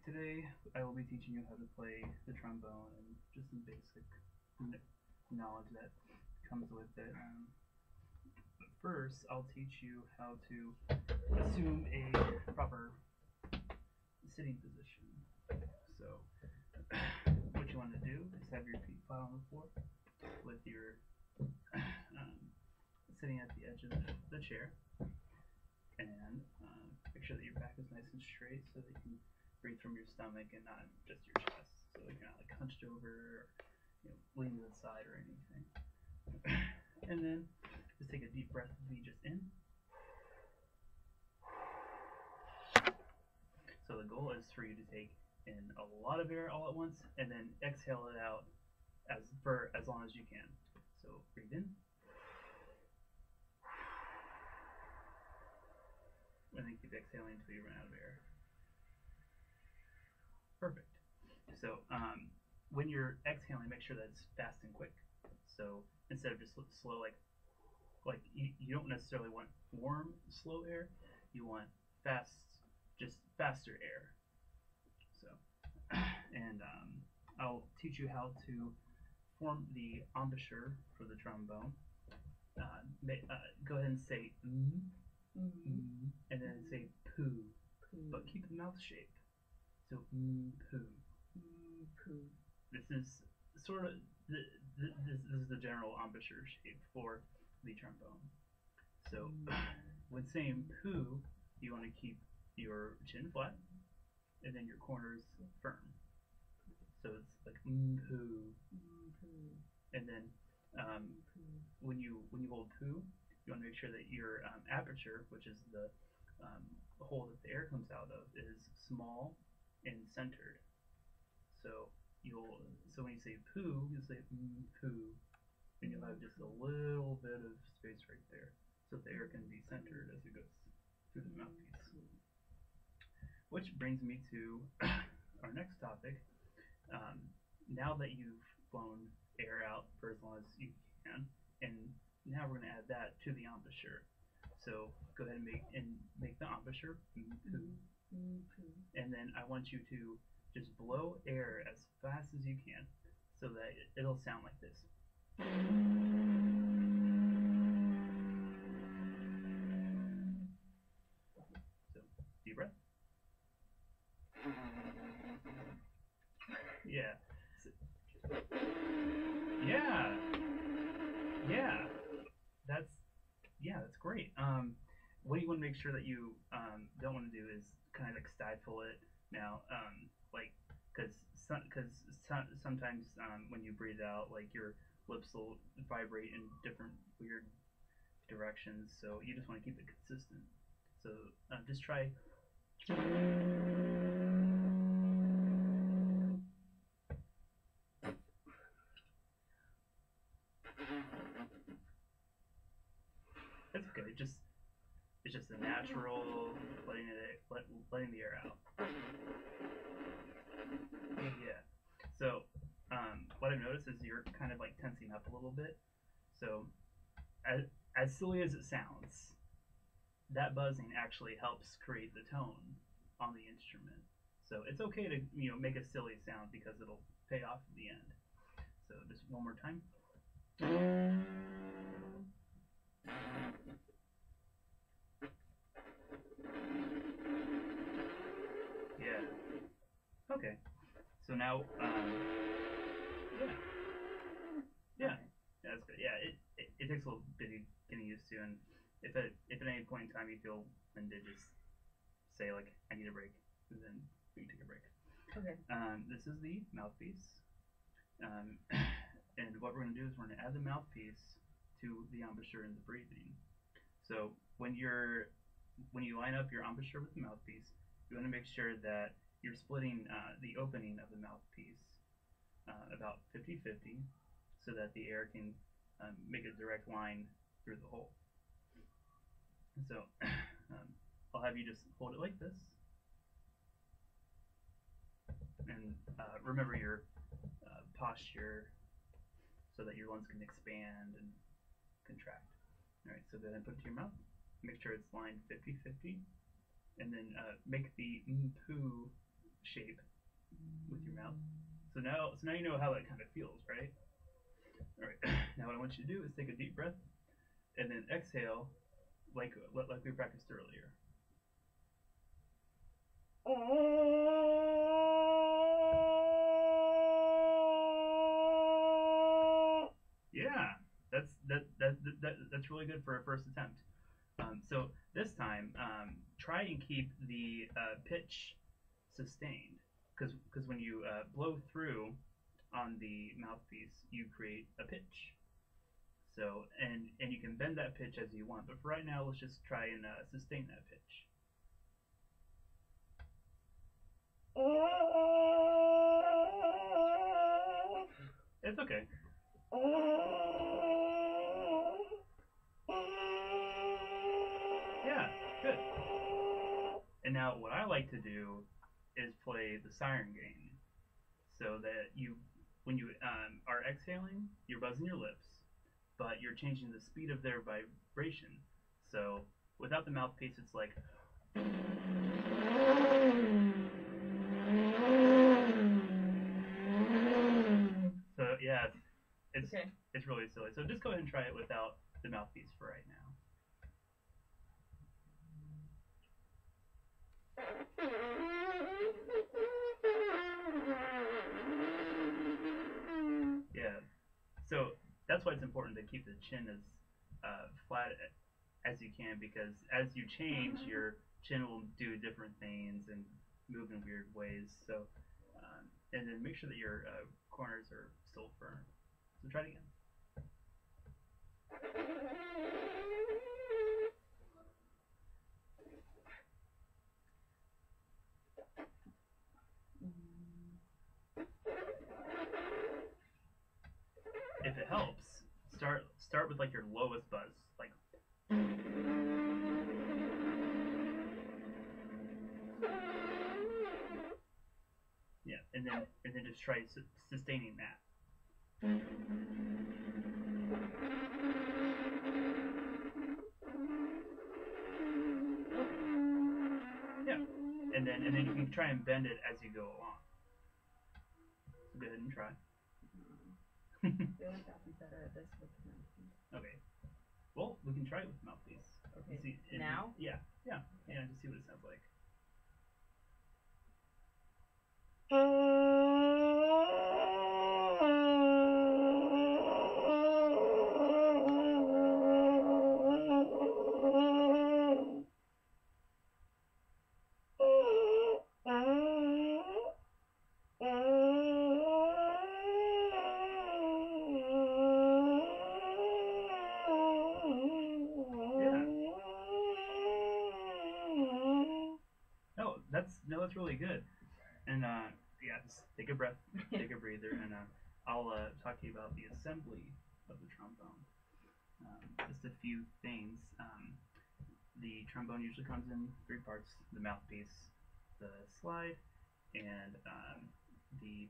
Today I will be teaching you how to play the trombone and just some basic knowledge that comes with it. But first, I'll teach you how to assume a proper sitting position. So, what you want to do is have your feet flat on the floor with your sitting at the edge of the chair, and make sure that your back is nice and straight so that you can breathe from your stomach and not just your chest. So you're not like hunched over or leaning to the side or anything. And then just take a deep breath with me just in. So the goal is for you to take in a lot of air all at once and then exhale it out for as long as you can. So breathe in. And then keep exhaling until you run out of air. Perfect. So when you're exhaling, make sure that it's fast and quick. So instead of just slow, like you don't necessarily want warm, slow air. You want fast, just faster air. So, and I'll teach you how to form the embouchure for the trombone. Go ahead and say and then say poo, but keep the mouth shape. So poo. This is sort of this is the general embouchure shape for the trombone. So when saying poo, you want to keep your chin flat and then your corners firm. So it's like poo. And then when you hold poo, you want to make sure that your aperture, which is the hole that the air comes out of, is small and centered. So when you say poo, you'll say poo, and you'll have just a little bit of space right there, so the air can be centered as it goes through the mouthpiece. Which brings me to our next topic. Now that you've blown air out for as long as you can, and now we're going to add that to the embouchure. So go ahead and make the embouchure poo. And then I want you to just blow air as fast as you can so that it'll sound like this. So deep breath. Yeah. Yeah. That's great. What you want to make sure that you don't want to do is kind of like stifle it now, because sometimes when you breathe out, like your lips will vibrate in different weird directions. So you just want to keep it consistent. So just try. It's okay. It's just a natural letting the air out. Yeah. So what I've noticed is you're kind of like tensing up a little bit. So as silly as it sounds, that buzzing actually helps create the tone on the instrument. So it's okay to make a silly sound because it'll pay off at the end. So just one more time. Yeah. Okay. So now, yeah, that's good. Yeah, it takes a little bit of getting used to, and if at any point in time you feel winded, just say like, I need a break, and then we can take a break. Okay. This is the mouthpiece, and what we're going to do is we're going to add the mouthpiece to the embouchure and the breathing. So when you line up your embouchure with the mouthpiece, you want to make sure that you're splitting the opening of the mouthpiece about 50-50 so that the air can make a direct line through the hole. And so I'll have you just hold it like this. And remember your posture so that your lungs can expand and contract. All right, so go ahead and put it to your mouth. Make sure it's lined 50-50. And then make the poo shape with your mouth. So now you know how that kind of feels, right? All right. Now what I want you to do is take a deep breath and then exhale like we practiced earlier. Yeah, that's really good for a first attempt. So this time, try and keep the pitch sustained, because when you blow through on the mouthpiece, you create a pitch. So and you can bend that pitch as you want, but for right now, let's just try and sustain that pitch. It's okay. Yeah, good. And now what I like to do is play the siren game, so that when you are exhaling, you're buzzing your lips, but you're changing the speed of their vibration. So without the mouthpiece, it's like. So yeah, it's really silly. So just go ahead and try it without the mouthpiece for right now. Yeah. So that's why it's important to keep the chin as flat as you can, because as you change, your chin will do different things and move in weird ways. So, and then make sure that your corners are still firm. So try it again. If it helps, start with like your lowest buzz, like. Yeah, and then just try sustaining that. Yeah, and then you can try and bend it as you go along. So go ahead and try. I feel like I'll be better at this with the mouthpiece. Okay. Well, we can try it with the mouthpiece. Okay. See, now? Yeah. To see what it sounds like. That's really good. And yeah, just take a breath, take a breather, and I'll talk to you about the assembly of the trombone. Just a few things. The trombone usually comes in 3 parts: the mouthpiece, the slide, and the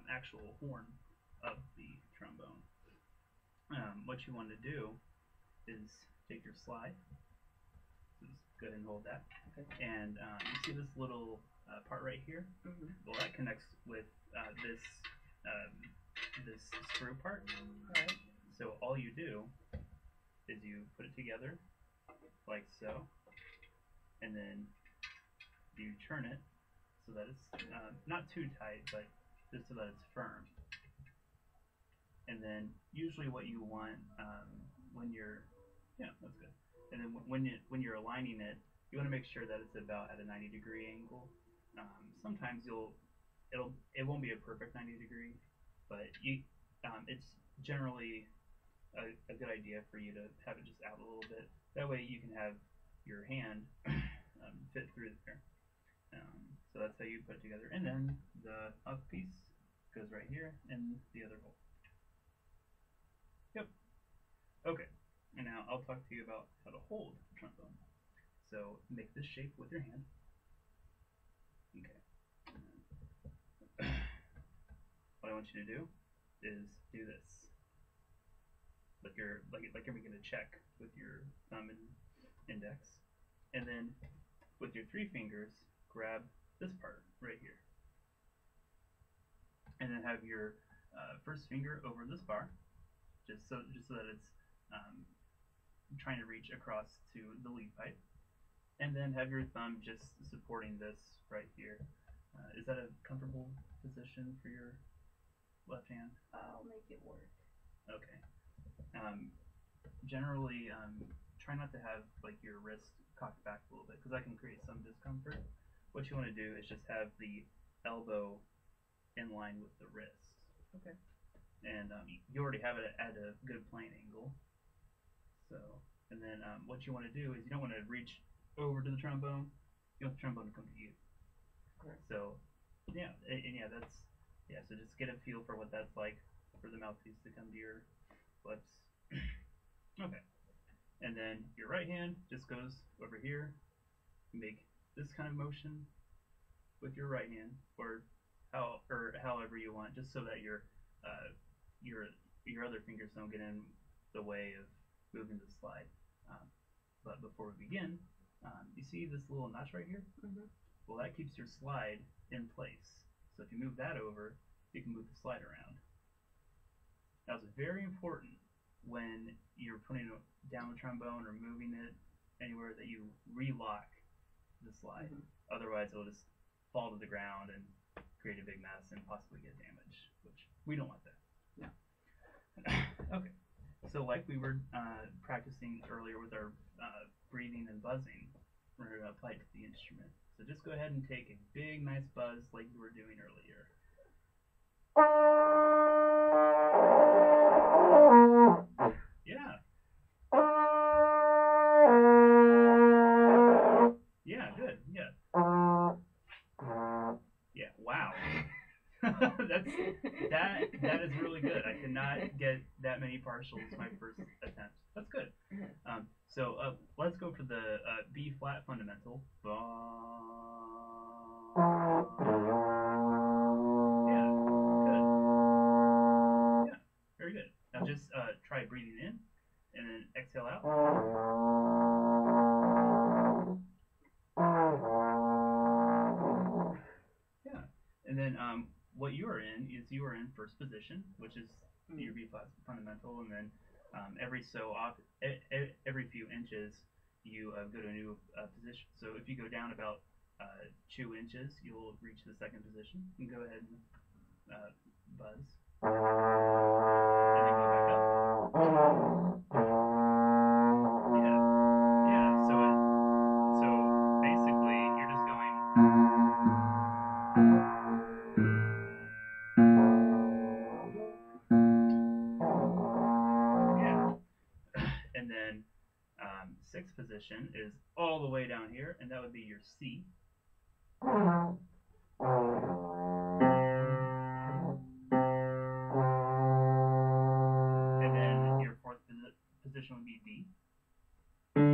actual horn of the trombone. What you want to do is take your slide. Just go ahead and hold that. Okay. And you see this little part right here? Mm-hmm. Well, that connects with this screw part. Right. So all you do is you put it together like so, and then you turn it so that it's not too tight, but just so that it's firm. And then usually what you want when you're, yeah, that's good. And then when you're aligning it, you want to make sure that it's about at a 90-degree angle. Sometimes it won't be a perfect 90-degree, but it's generally a good idea for you to have it just out a little bit. That way you can have your hand fit through there. So that's how you put it together. And then the mouthpiece goes right here in the other hole. Yep. Okay. And now I'll talk to you about how to hold the trombone. So make this shape with your hand. Okay. What I want you to do is do this. Like you're making a check with your thumb and index. And then with your 3 fingers, grab this part right here, and then have your first finger over this bar, just so that it's um, trying to reach across to the lead pipe, and then have your thumb just supporting this right here. Is that a comfortable position for your left hand? I'll make it work. Okay. Generally, try not to have like your wrist cocked back a little bit because that can create some discomfort. What you want to do is just have the elbow in line with the wrist. Okay. And you already have it at a good plane angle. So, and then what you want to do is you don't want to reach over to the trombone. You want the trombone to come to you. Correct. So, yeah, and yeah, that's yeah. So just get a feel for what that's like for the mouthpiece to come to your lips. Okay. And then your right hand just goes over here. Make this kind of motion with your right hand, or however you want, just so that your other fingers don't get in the way of moving the slide. But before we begin, you see this little notch right here? Mm-hmm. Well, that keeps your slide in place. So if you move that over, you can move the slide around. Now it's very important when you're putting down the trombone or moving it anywhere that you relock the slide. Mm-hmm. Otherwise, it'll just fall to the ground and create a big mess and possibly get damaged, which we don't want that. No. Okay. So like we were practicing earlier with our breathing and buzzing, we're going to apply it to the instrument. So just go ahead and take a big, nice buzz like we were doing earlier. Yeah. Yeah, good. Yeah. Yeah, wow. that is really good. I could not get that many partials my first attempt. That's good. So let's go for the B flat fundamental. Yeah, good. Yeah, very good. Now just try breathing in and then exhale out. Yeah, and then what you are in is you are in first position, which is your B flat fundamental, and then every few inches you go to a new position. So if you go down about 2 inches, you'll reach the second position. And go ahead and buzz, and then go back up. Yeah, yeah. So basically you're just going. And then sixth position is all the way down here, and that would be your C. And then your fourth position would be D. And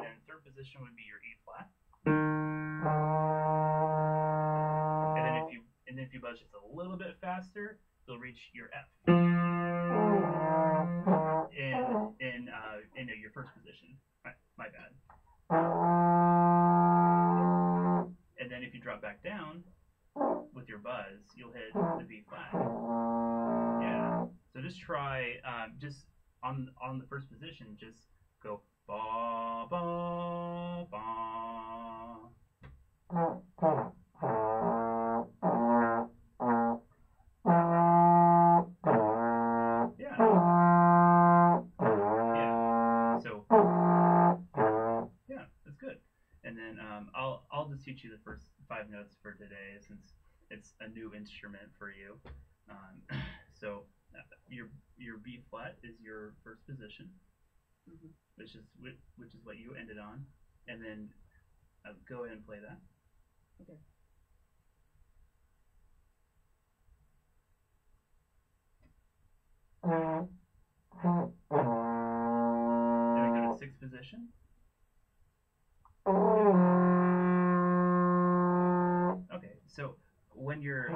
then third position would be your E flat. And then if you buzz just a little bit faster, you'll reach your F. In your first position. My bad. And then if you drop back down with your buzz, you'll hit the B flat. Yeah. So just try just on the first position, just go ba ba ba. I'll just teach you the first 5 notes for today since it's a new instrument for you. So your B flat is your first position, mm-hmm. which is what you ended on, and then go ahead and play that. Okay. And then go to sixth position. Okay, so when you're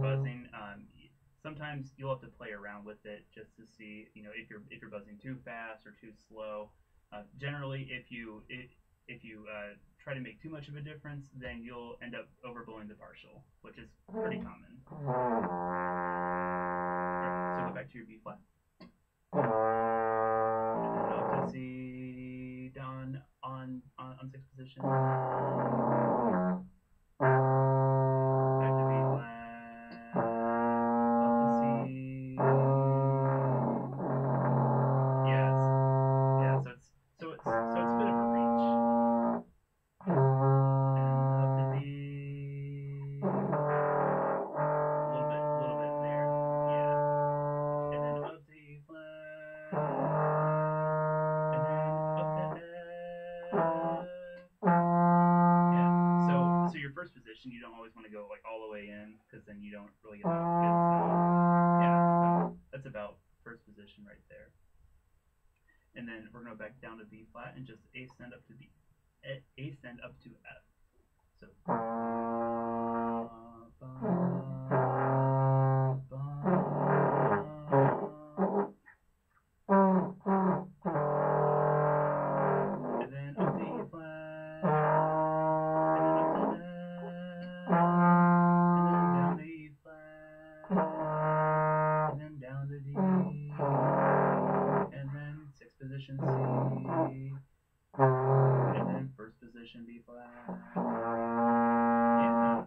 buzzing, sometimes you'll have to play around with it just to see, if you're buzzing too fast or too slow. Generally, if you try to make too much of a difference, then you'll end up overblowing the partial, which is pretty common. Alright, so go back to your B flat. And then up to C down on sixth position. Back to B flat. Up to C. Yes. Yeah, so it's a bit of a reach. And up to D. A little bit there. Yeah. And then up to E flat. And then up to F. Yeah. So your first position, you don't always want to go like all the way in, because then you don't really get the tone. Yeah. So that's about first position right there. And then we're gonna go back down to B flat and just ascend up to ascend up to F. So. And then up to E flat. And then up to F. And then down to E flat. And then down to D. And then sixth position C. And then first position B flat. Yeah.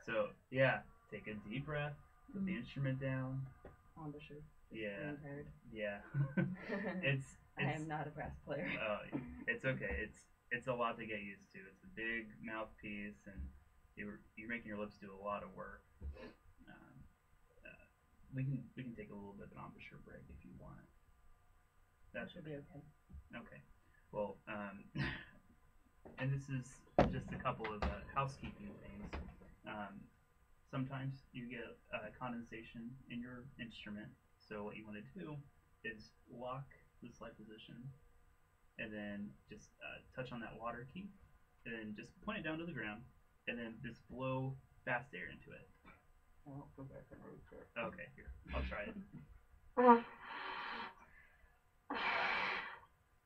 So yeah, take a deep breath, put the instrument down. Embouchure. Yeah. I'm tired. Yeah. it's I am not a brass player. It's okay. It's a lot to get used to. It's a big mouthpiece, and you're making your lips do a lot of work. We can take a little bit of an embouchure break if you want. That should be okay. Okay. Well, and this is just a couple of housekeeping things. Sometimes you get condensation in your instrument, so what you want to do is lock the slide position, and then just touch on that water key, and then just point it down to the ground, and then just blow fast air into it. I'll go back and reach it. Okay, here, I'll try it.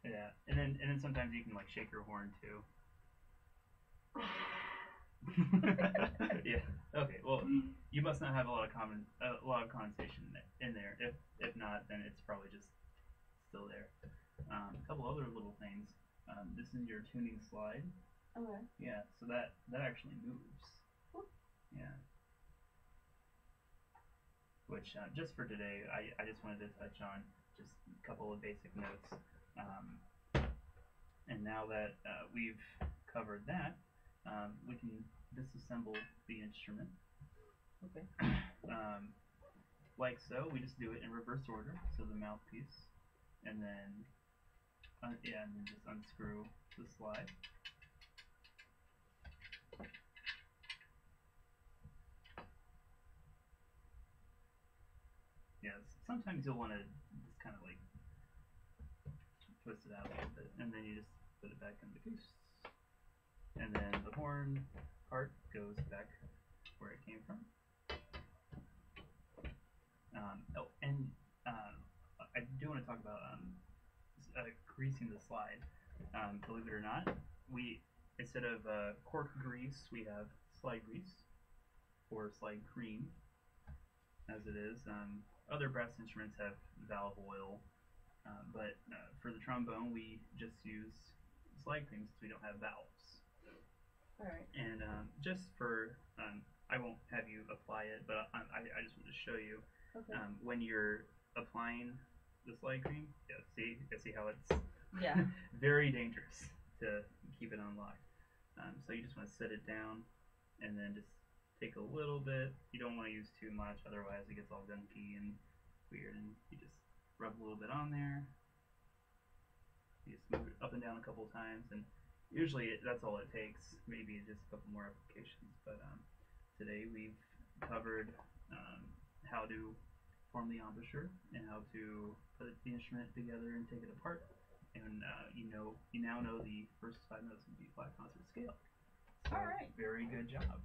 Yeah, and then sometimes you can like shake your horn too. Yeah. Okay. Well, you must not have a lot of condensation in there. If not, then it's probably just still there. A couple other little things. This is your tuning slide. Okay. Yeah. So that actually moves. Yeah. Which just for today, I just wanted to touch on just a couple of basic notes. And now that we've covered that, we can disassemble the instrument. Okay. Like so, we just do it in reverse order. So the mouthpiece, and then and then just unscrew the slide. Yes. Sometimes you'll want to just kind of like twist it out a little bit, and then you just put it back in the goose. And then the horn part goes back where it came from. I do want to talk about greasing the slide. Believe it or not, we instead of cork grease, we have slide grease or slide cream, as it is. Other brass instruments have valve oil, but for the trombone, we just use slide cream since we don't have valves. Alright. And just for, I won't have you apply it, but I just want to show you. Okay. When you're applying the slide cream, see how it's very dangerous to keep it unlocked. So you just want to set it down, and then just take a little bit. You don't want to use too much, otherwise it gets all gunky and weird. And you just rub a little bit on there. You just move it up and down a couple times, and usually that's all it takes. Maybe just a couple more applications. But today we've covered how to form the embouchure and how to put the instrument together and take it apart. And you now know the first 5 notes of B flat concert scale. So, all right. Very good job.